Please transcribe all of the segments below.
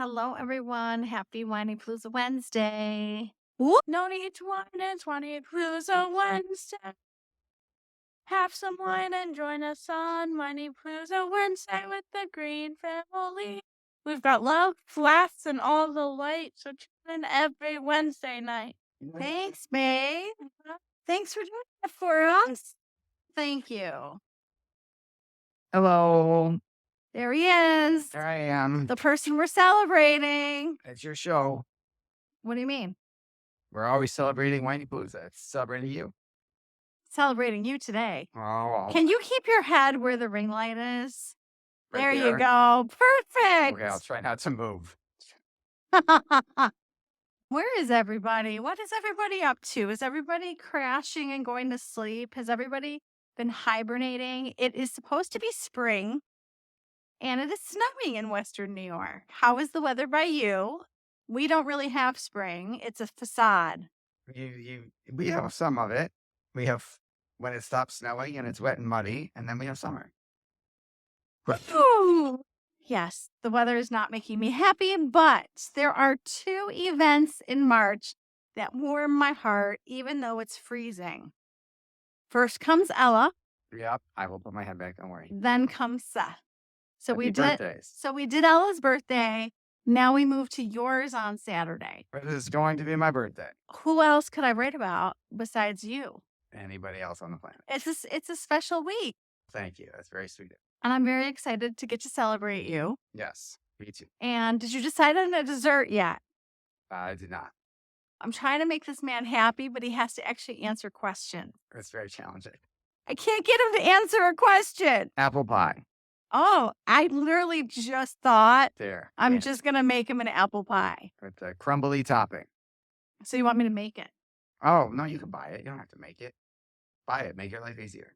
Hello, everyone. Happy Whinypaluza Wednesday. No need to wine, it's Whinypaluza Wednesday. Have some wine and join us on Whinypaluza Wednesday with the Green family. We've got love, laughs, and all the light, so tune in every Wednesday night. Thanks, babe. Thanks for doing it for us. Thank you. Hello, There he is. there I am. The person we're celebrating. It's your show. What do you mean? We're always celebrating Whinypaluza. It's celebrating you. Celebrating you today. Oh, Can you keep your head where the ring light is? right There you there. go. Perfect. Okay, I'll try not to move. Where is everybody? What is everybody up to? Is everybody crashing and going to sleep? Has everybody been hibernating? It is supposed to be spring, and it is snowing in Western New York. How is the weather by you? We don't really have spring. It's a facade. We have some of it. We have when it stops snowing and it's wet and muddy, and then we have summer. Ooh. Yes, the weather is not making me happy, but there are 2 events in March that warm my heart, even though it's freezing. First comes Ella, Yep, I will put my head back. Don't worry. then comes Seth. So Happy birthdays. we did Ella's birthday. Now we move to yours on Saturday. It is going to be my birthday. Who else could I write about besides you? Anybody else on the planet? It's a special week, Thank you. That's very sweet. and I'm very excited to get to celebrate you. Yes, me too. And did you decide on a dessert yet? I did not. I'm trying to make this man happy, but he has to actually answer questions. It's very challenging. I can't get him to answer a question. Apple pie. Oh, I literally just thought There. I'm Yeah, just going to make him an apple pie. with the crumbly topping. So you want me to make it? Oh, no, you can buy it. You don't have to make it. Buy it. Make your life easier.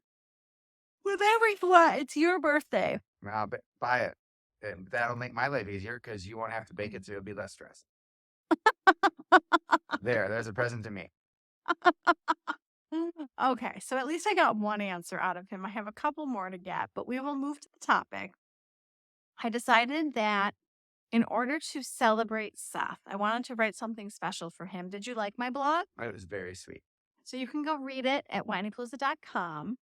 With everyone, it's your birthday. Well, but buy it. And that'll make my life easier because you won't have to bake it, so it'll be less stress. There's a present to me. Okay, so at least I got one answer out of him. I have a couple more to get, but we will move to the topic. I decided that in order to celebrate Seth, I wanted to write something special for him. Did you like my blog? It was very sweet. So you can go read it at whinypaluza.com,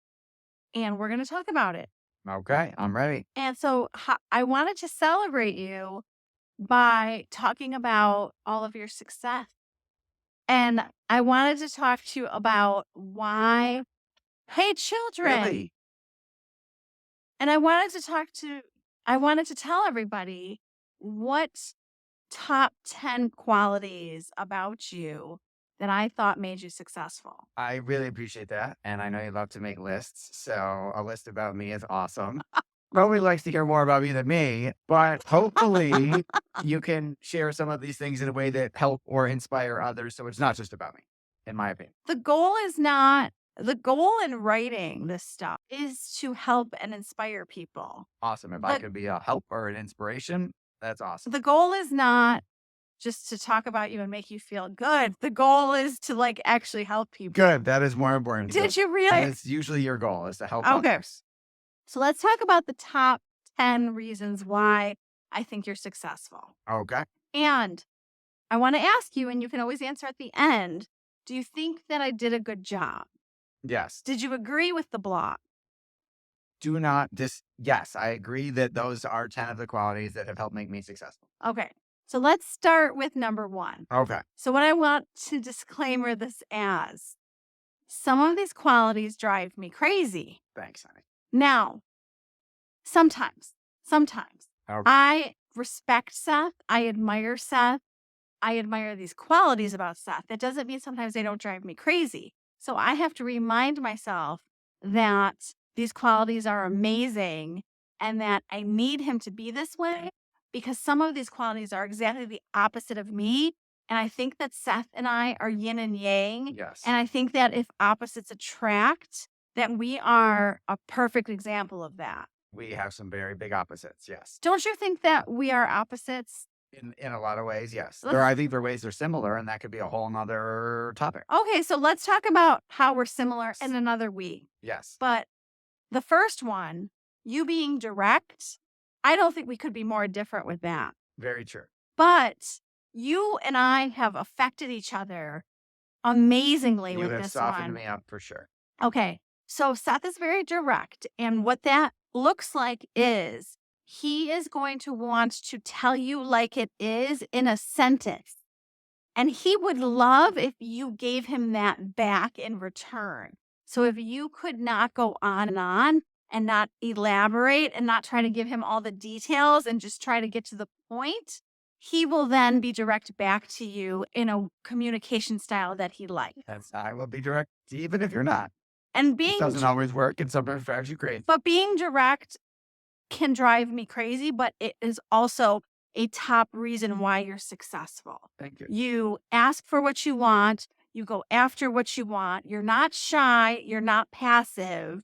and we're going to talk about it. Okay, I'm ready. And so I wanted to celebrate you by talking about all of your success. And I wanted to talk to you about why, hey, children. Really? And I wanted to tell everybody what top 10 qualities about you that I thought made you successful. I really appreciate that. And I know you love to make lists. So a list about me is awesome. Nobody likes to hear more about me than me, but hopefully you can share some of these things in a way that help or inspire others. So it's not just about me, in my opinion. The goal in writing this stuff is to help and inspire people. Awesome. If I could be a help or an inspiration, that's awesome. The goal is not just to talk about you and make you feel good. The goal is to actually help people. Good. That is more important. Did you realize? It's usually your goal is to help Okay. others. So let's talk about the top 10 reasons why I think you're successful. Okay. And I want to ask you, and you can always answer at the end, do you think that I did a good job? Yes. Did you agree with the blog? Yes, I agree that those are 10 of the qualities that have helped make me successful. Okay. So let's start with number 1. Okay. So what I want to disclaimer this as, some of these qualities drive me crazy. Thanks, honey. Now, sometimes, Okay. I respect Seth. I admire Seth. I admire these qualities about Seth. That doesn't mean sometimes they don't drive me crazy. So I have to remind myself that these qualities are amazing and that I need him to be this way because some of these qualities are exactly the opposite of me. And I think that Seth and I are yin and yang. Yes. And I think that if opposites attract, that we are a perfect example of that. We have some very big opposites. Yes. Don't you think that we are opposites? In a lot of ways, yes. Let's- I think there are ways they're similar, and that could be a whole nother topic. Okay, so let's talk about how we're similar in another week. Yes. But the first one, you being direct, I don't think we could be more different with that. Very true. But you and I have affected each other amazingly You with have this softened one. me up for sure. Okay. So Seth is very direct. And what that looks like is he is going to want to tell you like it is in a sentence. And he would love if you gave him that back in return. So if you could not go on and not elaborate and not try to give him all the details and just try to get to the point, he will then be direct back to you in a communication style that he likes. I will be direct, even if you're not. And It being doesn't always work, and sometimes drives you crazy. But being direct can drive me crazy, but it is also a top reason why you're successful. Thank you. You ask for what you want, you go after what you want, you're not shy, you're not passive,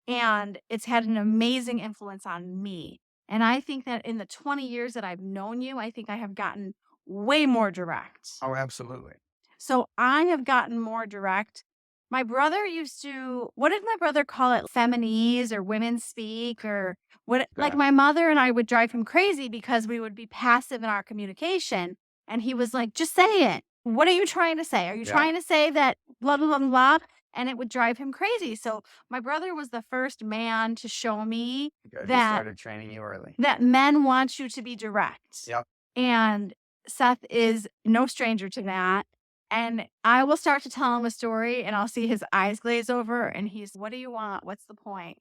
and it's had an amazing influence on me. And I think that in the 20 years that I've known you, I think I have gotten way more direct. Oh, absolutely. So I have gotten more direct. My brother used to, what did my brother call it? Feminese or women speak or what? Like Yeah. my mother and I would drive him crazy because we would be passive in our communication. And he was like, just say it. What are you trying to say? Are you Yeah. trying to say that blah, blah, blah, blah? And it would drive him crazy. So my brother was the first man to show me Good. He that started training you early. that men want you to be direct. Yep. And Seth is no stranger to that. And I will start to tell him a story and I'll see his eyes glaze over and he's, what do you want? What's the point?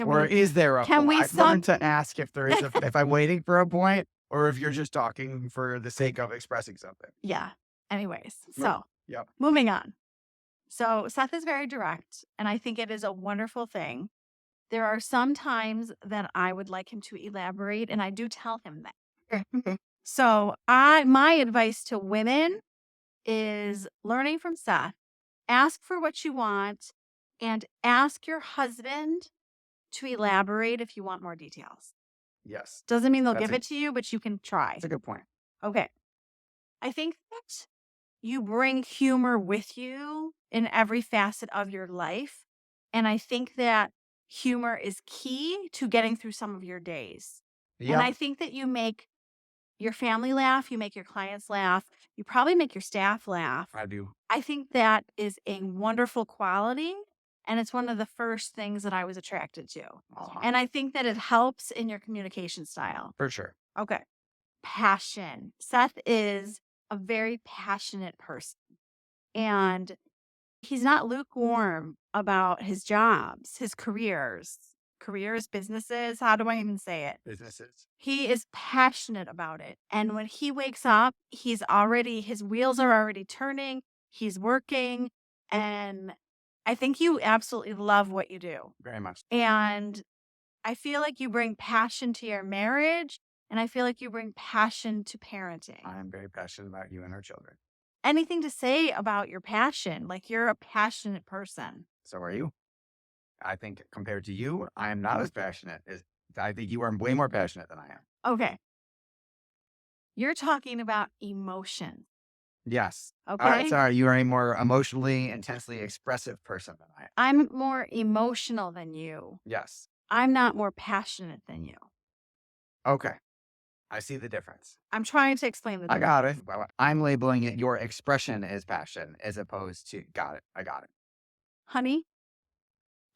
Or is there a can point? we I've learned to ask if there is if I'm waiting for a point or if you're just talking for the sake of expressing something. Yeah. Anyways, so Yep. moving on. So Seth is very direct and I think it is a wonderful thing. There are some times that I would like him to elaborate and I do tell him that. So my advice to women is learning from Seth, ask for what you want and ask your husband to elaborate if you want more details. Yes. Doesn't mean they'll That's give it to you, but you can try. That's a good point. Okay. I think that you bring humor with you in every facet of your life. And I think that humor is key to getting through some of your days. Yep. And I think that you make your family laugh, you make your clients laugh, you probably make your staff laugh. I do. I think that is a wonderful quality. And it's one of the first things that I was attracted to. Uh-huh. And I think that it helps in your communication style. For sure. Okay. Passion. Seth is a very passionate person. And he's not lukewarm about his jobs, his careers, businesses. How do I even say it? Businesses. He is passionate about it. And when he wakes up, his wheels are already turning. He's working. And I think you absolutely love what you do. Very much. And I feel like you bring passion to your marriage. And I feel like you bring passion to parenting. I am very passionate about you and our children. Anything to say about your passion? Like you're a passionate person. So are you. I think compared to you, I am not as passionate as I think you are way more passionate than I am. Okay. You're talking about emotion. Yes. Okay. All right. Sorry. You are a more emotionally, intensely expressive person than I am. I'm more emotional than you. Yes. I'm not more passionate than you. Okay. I see the difference. I'm trying to explain the I difference. got it. Well, I'm labeling it your expression as passion as opposed to, got it. I got it. Honey,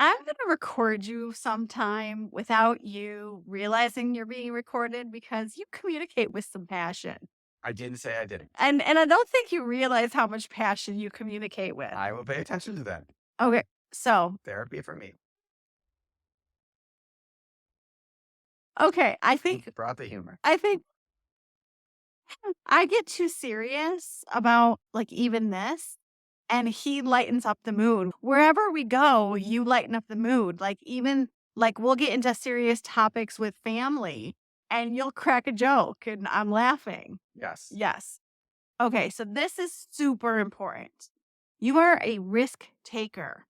I'm going to record you sometime without you realizing you're being recorded because you communicate with some passion. I didn't say I didn't. And I don't think you realize how much passion you communicate with. I will pay attention to that. Okay. So, Therapy for me. okay. I think Brought the humor. I get too serious about like even this. And he lightens up the mood. Wherever we go, you lighten up the mood. Like even like we'll get into serious topics with family and you'll crack a joke and I'm laughing. Yes. Yes. Okay, so this is super important. You are a risk taker.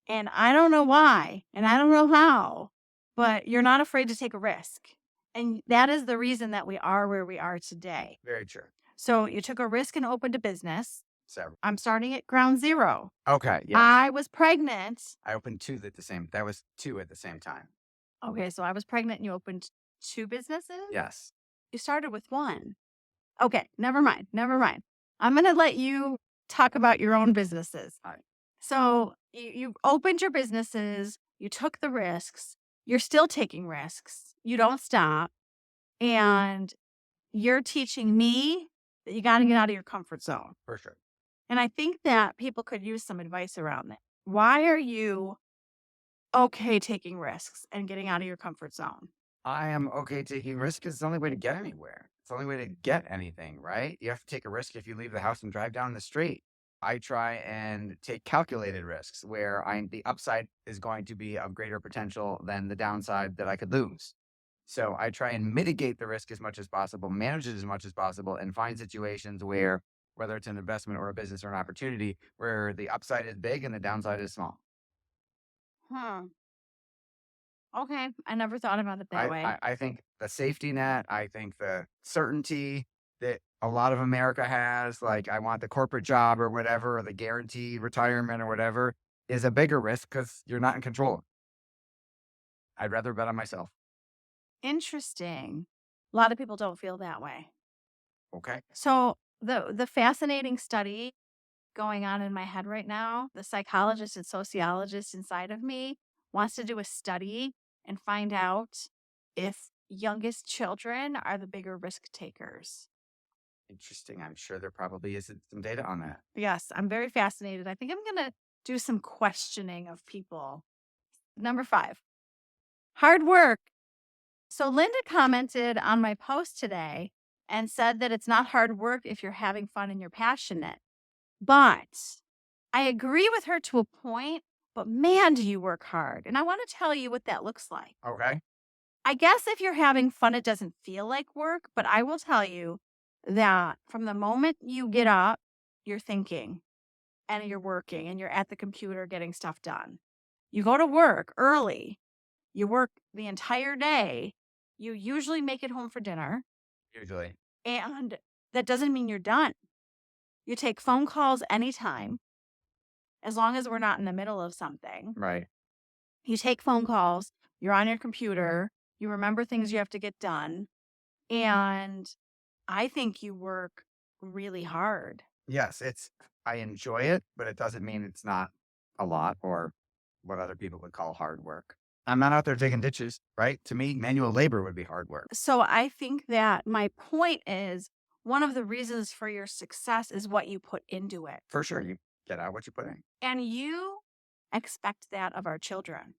And I don't know why, and I don't know how, but you're not afraid to take a risk. And that is the reason that we are where we are today. Very true. So you took a risk and opened a business. Several. I'm starting at ground zero. Okay. Yes. I was pregnant. I opened two at the same. That was two at the same time. Okay, so I was pregnant and you opened two businesses? Yes. You started with one. Okay, never mind. Never mind. I'm going to let you talk about your own businesses. All right. So you opened your businesses, you took the risks, you're still taking risks, you don't stop, and you're teaching me that you got to get out of your comfort zone. For sure. And I think that people could use some advice around that. Why are you okay taking risks and getting out of your comfort zone? I am okay taking risks because it's the only way to get anywhere. It's the only way to get anything, right? You have to take a risk if you leave the house and drive down the street. I try and take calculated risks where the upside is going to be of greater potential than the downside that I could lose. So I try and mitigate the risk as much as possible, manage it as much as possible, and find situations where, whether it's an investment or a business or an opportunity, where the upside is big and the downside is small. Hmm. Okay. I never thought about it that way. I think the safety net, I think the certainty that a lot of America has, like I want the corporate job or whatever, or the guaranteed retirement or whatever, is a bigger risk because you're not in control. I'd rather bet on myself. Interesting. A lot of people don't feel that way. Okay. So the fascinating study going on in my head right now, the psychologist and sociologist inside of me wants to do a study and find out if youngest children are the bigger risk takers. Interesting. I'm sure there probably is some data on that. Yes, I'm very fascinated. I think I'm going to do some questioning of people. Number 5, hard work. So Linda commented on my post today and said that it's not hard work if you're having fun and you're passionate. But I agree with her to a point, but man, do you work hard. And I want to tell you what that looks like. Okay. I guess if you're having fun, it doesn't feel like work, but I will tell you that from the moment you get up, you're thinking and you're working and you're at the computer getting stuff done. You go to work early, you work the entire day, you usually make it home for dinner, Usually. and that doesn't mean you're done. You take phone calls anytime, as long as we're not in the middle of something. Right. You take phone calls, you're on your computer, you remember things you have to get done, and I think you work really hard. Yes, I enjoy it, but it doesn't mean it's not a lot or what other people would call hard work. I'm not out there digging ditches, right? To me, manual labor would be hard work. So I think that my point is one of the reasons for your success is what you put into it. For sure. You get out what you put in. And you expect that of our children.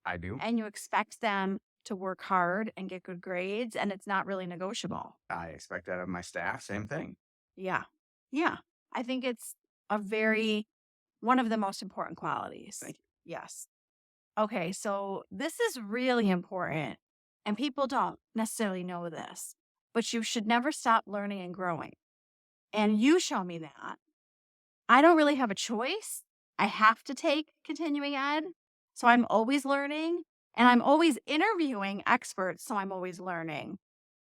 I do. And you expect them to work hard and get good grades, and it's not really negotiable. I expect that of my staff. Same thing. Yeah. Yeah. I think it's one of the most important qualities. Thank you. Yes. Okay. So this is really important, and people don't necessarily know this, but you should never stop learning and growing. And you show me that. I don't really have a choice. I have to take continuing ed. So I'm always learning and I'm always interviewing experts. So I'm always learning.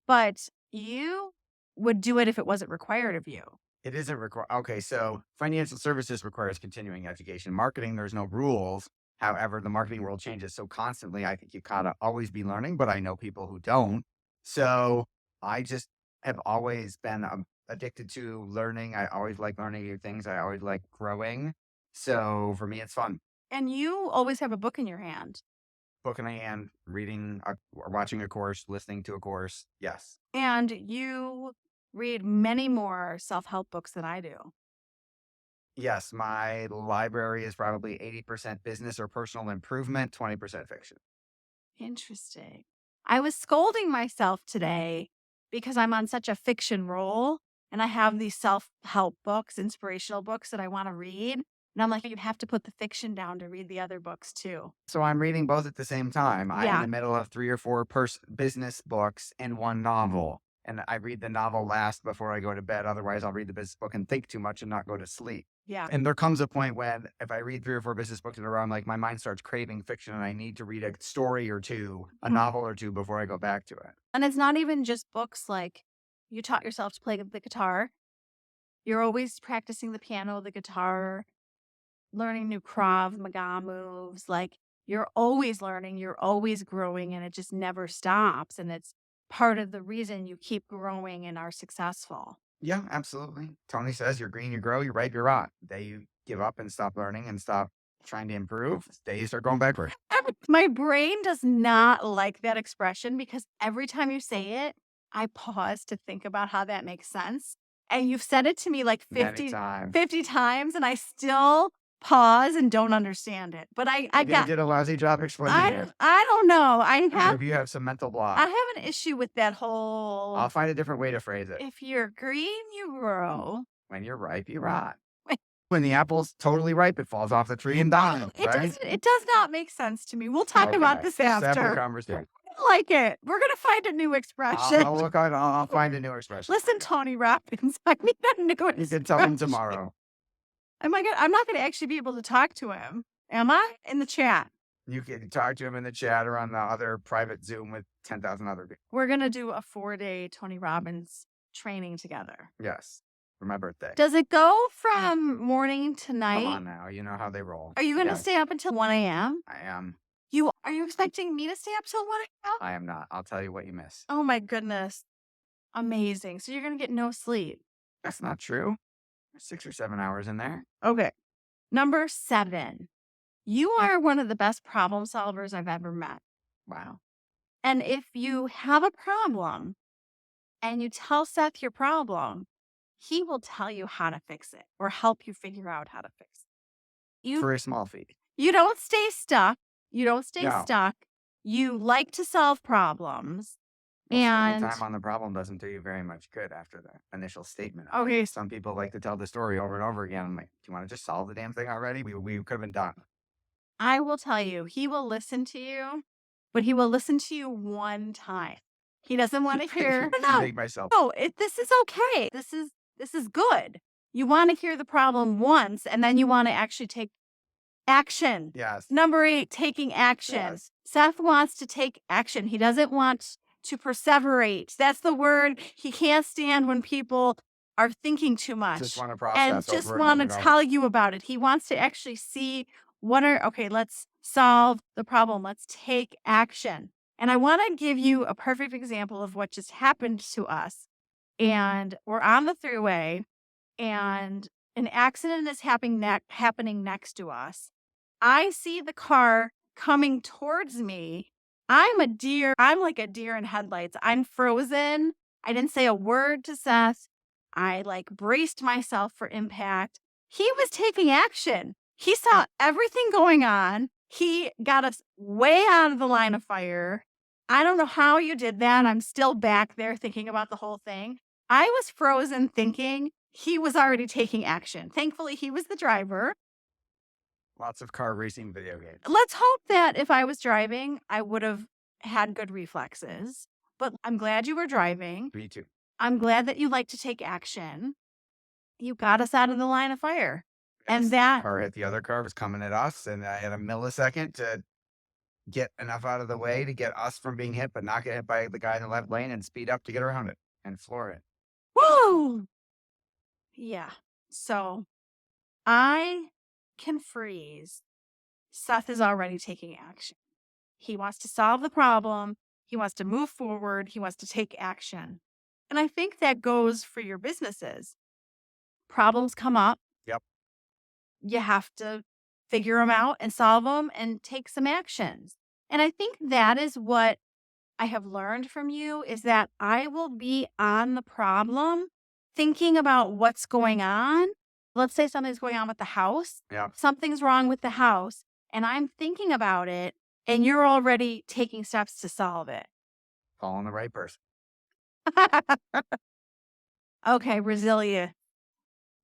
But you would do it if it wasn't required of you. It isn't required. Okay, so financial services requires continuing education. Marketing, there's no rules. However, the marketing world changes so constantly. I think you gotta always be learning, but I know people who don't. So I just have always been addicted to learning. I always like learning new things. I always like growing. So for me, it's fun. And you always have a book in your hand. Book in hand, reading, or watching a course, listening to a course. Yes. And you read many more self-help books than I do. Yes, my library is probably 80% business or personal improvement, 20% fiction. Interesting. I was scolding myself today because I'm on such a fiction roll and I have these self-help books, inspirational books that I want to read. And I'm like, you have to put the fiction down to read the other books too. So I'm reading both at the same time. I'm Yeah. in the middle of 3 or 4 business books and one novel. And I read the novel last before I go to bed. Otherwise, I'll read the business book and think too much and not go to sleep. Yeah. And there comes a point when if I read 3 or 4 business books in a row, I'm like, my mind starts craving fiction and I need to read a story or two, a novel or two before I go back to it. And it's not even just books like you taught yourself to play the guitar. You're always practicing the piano, the guitar, learning new Krav Maga moves. Like you're always learning, you're always growing, and it just never stops. And it's part of the reason you keep growing and are successful. Yeah, absolutely. Tony says you're green, you grow, you're ripe, you're rot. The day you give up and stop learning and stop trying to improve, the day you start going backward. My brain does not like that expression because every time you say it, I pause to think about how that makes sense. And you've said it to me like Many 50 times. times, and I still pause and don't understand it. But I You got did a lousy job explaining it. I don't know. If you have some mental block, I have an issue with that whole I'll find a different way to phrase it. if you're green, you grow. When you're ripe, you rot. When the apple's totally ripe, it falls off the tree and dies. Right? It does not make sense to me. We'll talk about Okay. this Separate after. conversation. I like it. We're gonna find a new expression. I'll find a new expression. Listen, Tony Robbins, I need a new You expression. can tell him tomorrow. I'm not gonna actually be able to talk to him. Am I? In the chat. You can talk to him in the chat or on the other private Zoom with 10,000 other people. We're gonna do a 4-day Tony Robbins training together. Yes. For my birthday. Does it go from morning to night? Come on now. You know how they roll. Are you gonna Yes, stay up until 1 a.m.? I am. Are you expecting me to stay up till 1 a.m.? I am not. I'll tell you what you miss. Oh my goodness. Amazing. So you're gonna get no sleep. That's not true. There's 6 or 7 hours in there. Okay. Number 7. You are one of the best problem solvers I've ever met. Wow. And if you have a problem and you tell Seth your problem, he will tell you how to fix it or help you figure out how to fix it. For a small fee. You don't stay stuck. No. Stuck. You like to solve problems. Spending And time on the problem doesn't do you very much good after the initial statement. okay, Some people like to tell the story over and over again. I'm like, do you want to just solve the damn thing already? We could have been done. I will tell you, he will listen to you, but he will listen to you one time. He doesn't want to hear. Make myself. No, this is okay. This is good. You want to hear the problem once, and then you want to actually take action. Yes. Number 8, taking action. Yes. Seth wants to take action. He doesn't want to perseverate. That's the word. He can't stand when people are thinking too much Just want to process and just over want to and over. tell you about it. He wants to actually see let's solve the problem. Let's take action. And I want to give you a perfect example of what just happened to us. And we're on the thruway and an accident is happening next to us. I see the car coming towards me. I'm a deer. I'm like a deer in headlights. I'm frozen. I didn't say a word to Seth. I braced myself for impact. He was taking action. He saw everything going on. He got us way out of the line of fire. I don't know how you did that. I'm still back there thinking about the whole thing. I was frozen thinking he was already taking action. Thankfully, he was the driver. Lots of car racing video games. Let's hope that if I was driving, I would have had good reflexes. But I'm glad you were driving. Me too. I'm glad that you like to take action. You got us out of the line of fire. And Yes. that Car hit the other car, was coming at us, and I had a millisecond to get enough out of the way to get us from being hit, but not get hit by the guy in the left lane and speed up to get around it and floor it. woo! Yeah. So I can freeze. Seth is already taking action. He wants to solve the problem. He wants to move forward. He wants to take action. And I think that goes for your businesses. Problems come up. Yep. You have to figure them out and solve them and take some actions. And I think that is what I have learned from you is that I will be on the problem thinking about what's going on. Let's say something's going on with the house. Yeah. Something's wrong with the house. And I'm thinking about it. And you're already taking steps to solve it. Calling the right person. Okay, resilience.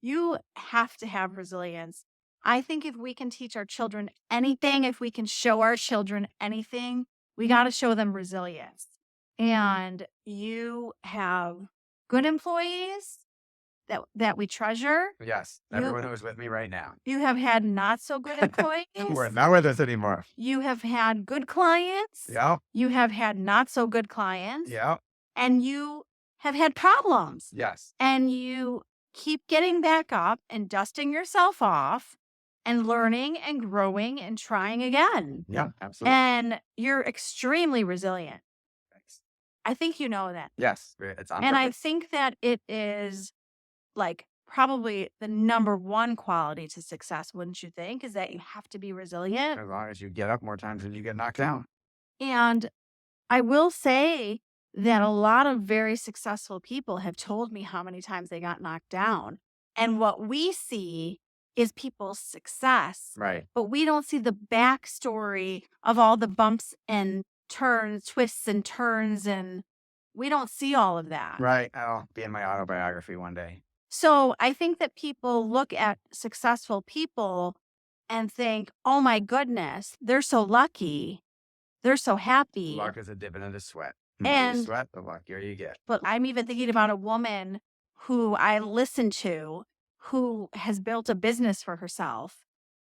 You have to have resilience. I think if we can teach our children anything, if we can show our children anything, we got to show them resilience. And you have good employees that we treasure. Yes. You- Everyone who is with me right now. You have had not so good employees. We're not with us anymore. You have had good clients. Yeah. You have had not so good clients. Yeah. And you have had problems. Yes. And you keep getting back up and dusting yourself off and learning and growing and trying again. Yeah. Absolutely. And you're extremely resilient. Thanks. I think you know that. Yes, it's on And I purpose. think that it is like probably the number one quality to success, wouldn't you think? Is that you have to be resilient. As long as you get up more times than you get knocked down. And I will say that a lot of very successful people have told me how many times they got knocked down. And what we see is people's success, Right. but we don't see the backstory of all the bumps and turns, twists and turns, and we don't see all of that. Right. I'll be in my autobiography one day. So I think that people look at successful people and think, oh my goodness, they're so lucky. They're so happy. Luck is a dividend of sweat. The more you And sweat, the luckier you get. but I'm even thinking about a woman who I listen to who has built a business for herself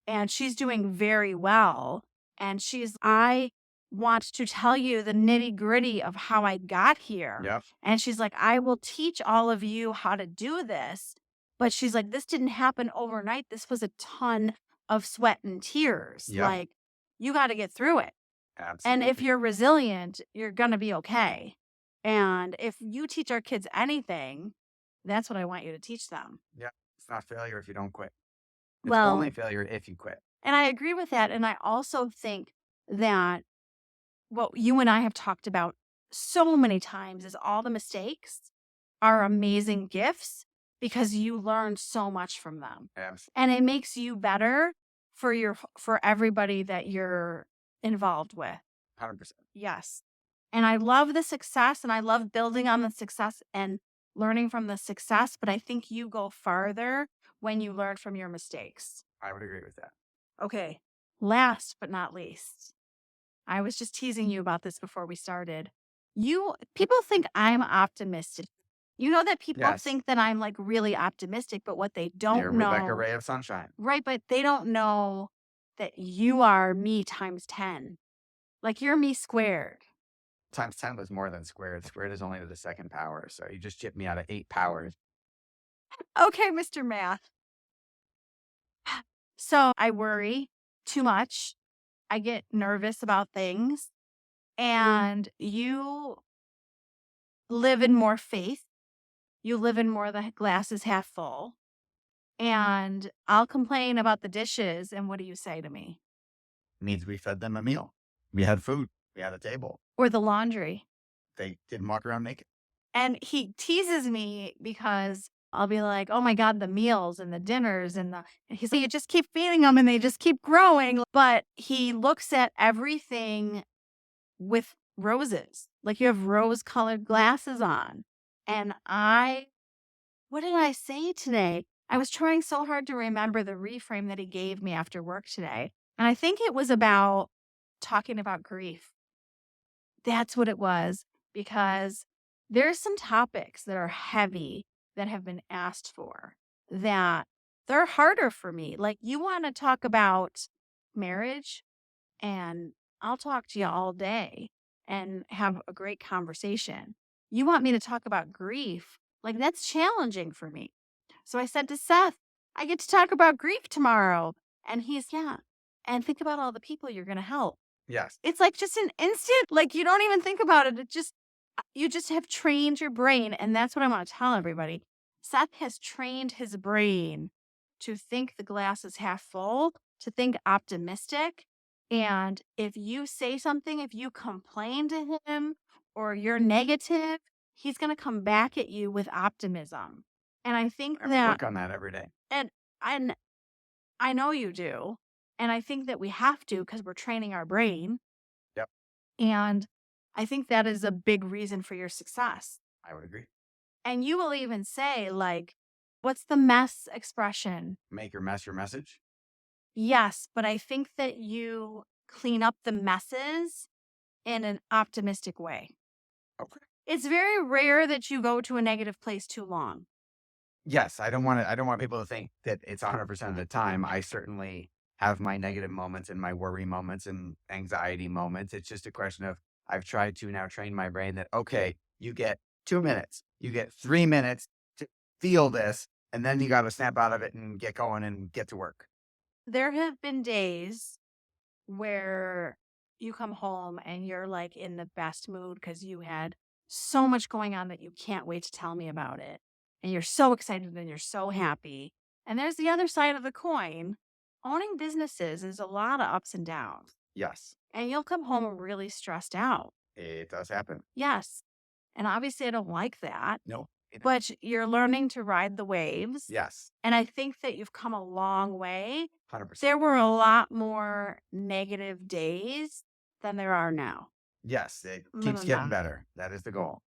and she's doing very well. And I want to tell you the nitty gritty of how I got here. Yep. And she's like, I will teach all of you how to do this. But she's like, this didn't happen overnight. This was a ton of sweat and tears. Yep. Like, you got to get through it. Absolutely. And if you're resilient, you're going to be okay. And if you teach our kids anything, that's what I want you to teach them. Yeah. It's not failure if you don't quit. It's Well, only failure if you quit. and I agree with that. And I also think that what you and I have talked about so many times is all the mistakes are amazing gifts because you learn so much from them. Absolutely. And it makes you better for everybody that you're involved with. 100%. Yes. And I love the success and I love building on the success and learning from the success, but I think you go farther when you learn from your mistakes. I would agree with that. Okay. Last but not least, I was just teasing you about this before we started. People think I'm optimistic. You know that people Yes. think that I'm like really optimistic, but what they don't You're know. like a ray of sunshine. Right, but they don't know that you are me times 10. Like you're me squared. Times 10 was more than squared. Squared is only to the second power. So you just chipped me out of 8 powers. Okay, Mr. Math. So I worry too much. I get nervous about things. And you live in more faith. You live in more the glass is half full. And I'll complain about the dishes. And what do you say to me? Means we fed them a meal. We had food. We had a table. Or the laundry. They didn't walk around naked. And he teases me because I'll be like, oh my God, the meals and the dinners and he's like, you just keep feeding them and they just keep growing. But he looks at everything with roses. Like you have rose colored glasses on. And what did I say today? I was trying so hard to remember the reframe that he gave me after work today. And I think it was about talking about grief. That's what it was, because there's some topics that are heavy that have been asked for that they're harder for me. Like you want to talk about marriage and I'll talk to you all day and have a great conversation. You want me to talk about grief? Like that's challenging for me. So I said to Seth, I get to talk about grief tomorrow. And he's, yeah. And think about all the people you're going to help. Yes. It's like just an instant, like you don't even think about it. You just have trained your brain. And that's what I want to tell everybody. Seth has trained his brain to think the glass is half full, to think optimistic. And if you say something, if you complain to him or you're negative, he's going to come back at you with optimism. And I think I that work on that every day. and I know you do. And I think that we have to because we're training our brain. Yep. And I think that is a big reason for your success. I would agree. And you will even say, like, what's the mess expression? Make your mess your message. Yes, but I think that you clean up the messes in an optimistic way. Okay. It's very rare that you go to a negative place too long. Yes, I don't want people to think that it's 100% of the time. I certainly have my negative moments and my worry moments and anxiety moments. It's just a question of I've tried to now train my brain that, okay, you get 2 minutes, you get 3 minutes to feel this, and then you got to snap out of it and get going and get to work. There have been days where you come home and you're like in the best mood because you had so much going on that you can't wait to tell me about it. And you're so excited and you're so happy. And there's the other side of the coin. Owning businesses is a lot of ups and downs. Yes, And you'll come home really stressed out. it does happen. Yes. And obviously, I don't like that. No. It- But you're learning to ride the waves. Yes, And I think that you've come a long way. 100%. There were a lot more negative days than there are now. Yes, it No, keeps no, getting no. better. That is the goal.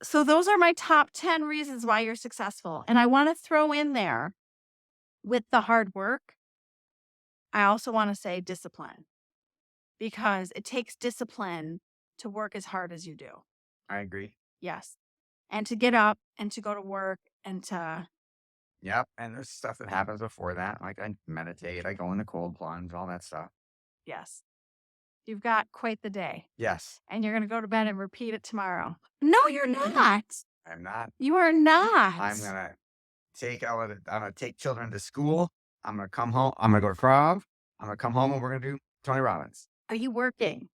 So those are my top 10 reasons why you're successful. And I want to throw in there with the hard work, I also want to say discipline, because it takes discipline to work as hard as you do. I agree. Yes. And to get up and to go to work and to, Yep. And there's stuff that happens before that. Like I meditate, I go in the cold plunge, all that stuff. yes, you've got quite the day Yes, and you're going to go to bed and repeat it tomorrow. No, you're not. I'm not. You are not. I'm gonna take children to school. I'm gonna come home. I'm gonna go to Krav. I'm gonna come home and we're gonna do Tony Robbins. Are you working?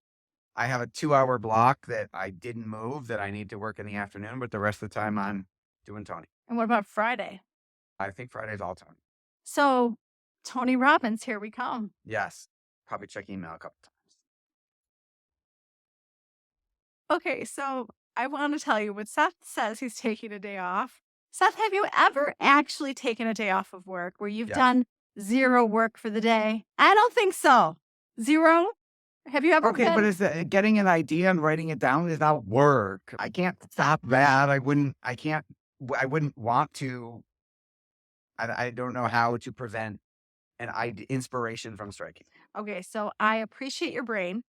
I have a 2-hour block that I didn't move that I need to work in the afternoon, but the rest of the time I'm doing Tony. And what about Friday? I think Friday's all Tony. So, Tony Robbins, here we come. Yes. Probably check email a couple times. Okay, so I want to tell you when Seth says he's taking a day off. Seth, have you ever actually taken a day off of work where you've Yes. done zero work for the day? I don't think so. Zero? Have you ever Okay, been? but is that getting an idea and writing it down is not work. I can't stop that. I wouldn't want to. I don't know how to prevent an inspiration from striking. Okay, so I appreciate your brain.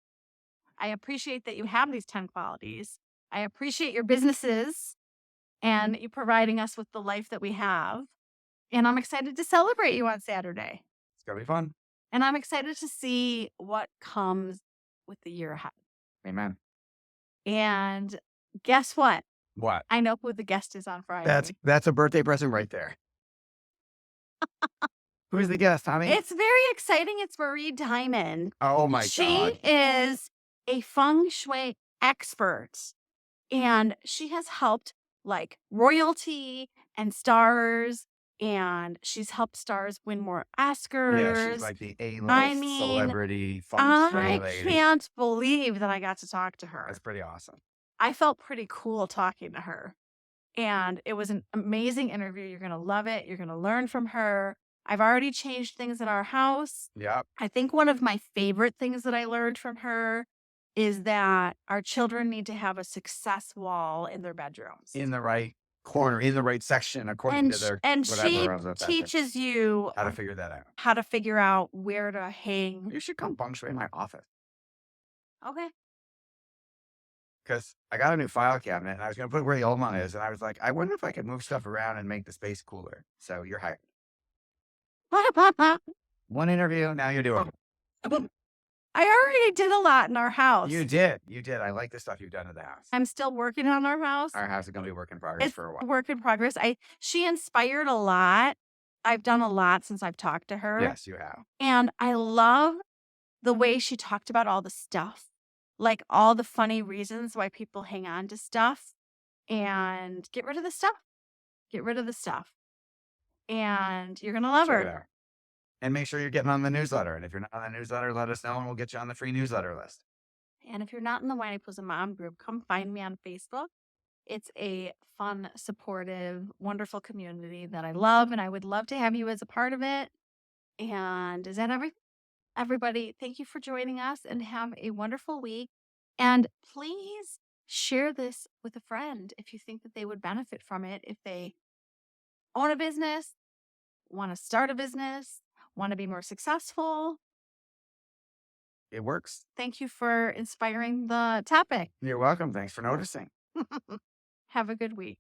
I appreciate that you have these 10 qualities. I appreciate your businesses and you providing us with the life that we have. And I'm excited to celebrate you on Saturday. It's gonna be fun. And I'm excited to see what comes with the year ahead. Amen. And guess what? What? I know who the guest is on Friday. That's a birthday present right there. Who's the guest, honey? It's very exciting. It's Marie Diamond. Oh my She God. is a feng shui expert, and she has helped like royalty and stars, and she's helped stars win more Oscars. Yeah, she's like the A-list I mean, celebrity feng shui I lady. can't believe that I got to talk to her. That's pretty awesome. I felt pretty cool talking to her. And it was an amazing interview. You're going to love it. You're going to learn from her. I've already changed things in our house. Yep. I think one of my favorite things that I learned from her is that our children need to have a success wall in their bedrooms. In the right corner, in the right section, according And, to their and whatever she else that's out there. teaches you How to figure that out. how to figure out where to hang. You should come feng shui in my office Okay. because I got a new file cabinet and I was going to put it where the old one is. And I was like, I wonder if I could move stuff around and make the space cooler. So you're hired. One interview, now you're doing it. I already did a lot in our house. You did. I like the stuff you've done to the house. I'm still working on our house. Our house is going to be a work in progress It's for a a while. work in progress. She inspired a lot. I've done a lot since I've talked to her. Yes, you have. And I love the way she talked about all the stuff, like all the funny reasons why people hang on to stuff, and get rid of the stuff. Get rid of the stuff. And you're going to love Check it her. out. And make sure you're getting on the newsletter. And if you're not on the newsletter, let us know and we'll get you on the free newsletter list. And if you're not in the Whinypaluza Mom group, come find me on Facebook. It's a fun, supportive, wonderful community that I love, and I would love to have you as a part of it. And is that everything? Everybody, thank you for joining us and have a wonderful week. And please share this with a friend if you think that they would benefit from it, if they own a business, want to start a business, want to be more successful. It works. Thank you for inspiring the topic. You're welcome. Thanks for noticing. Have a good week.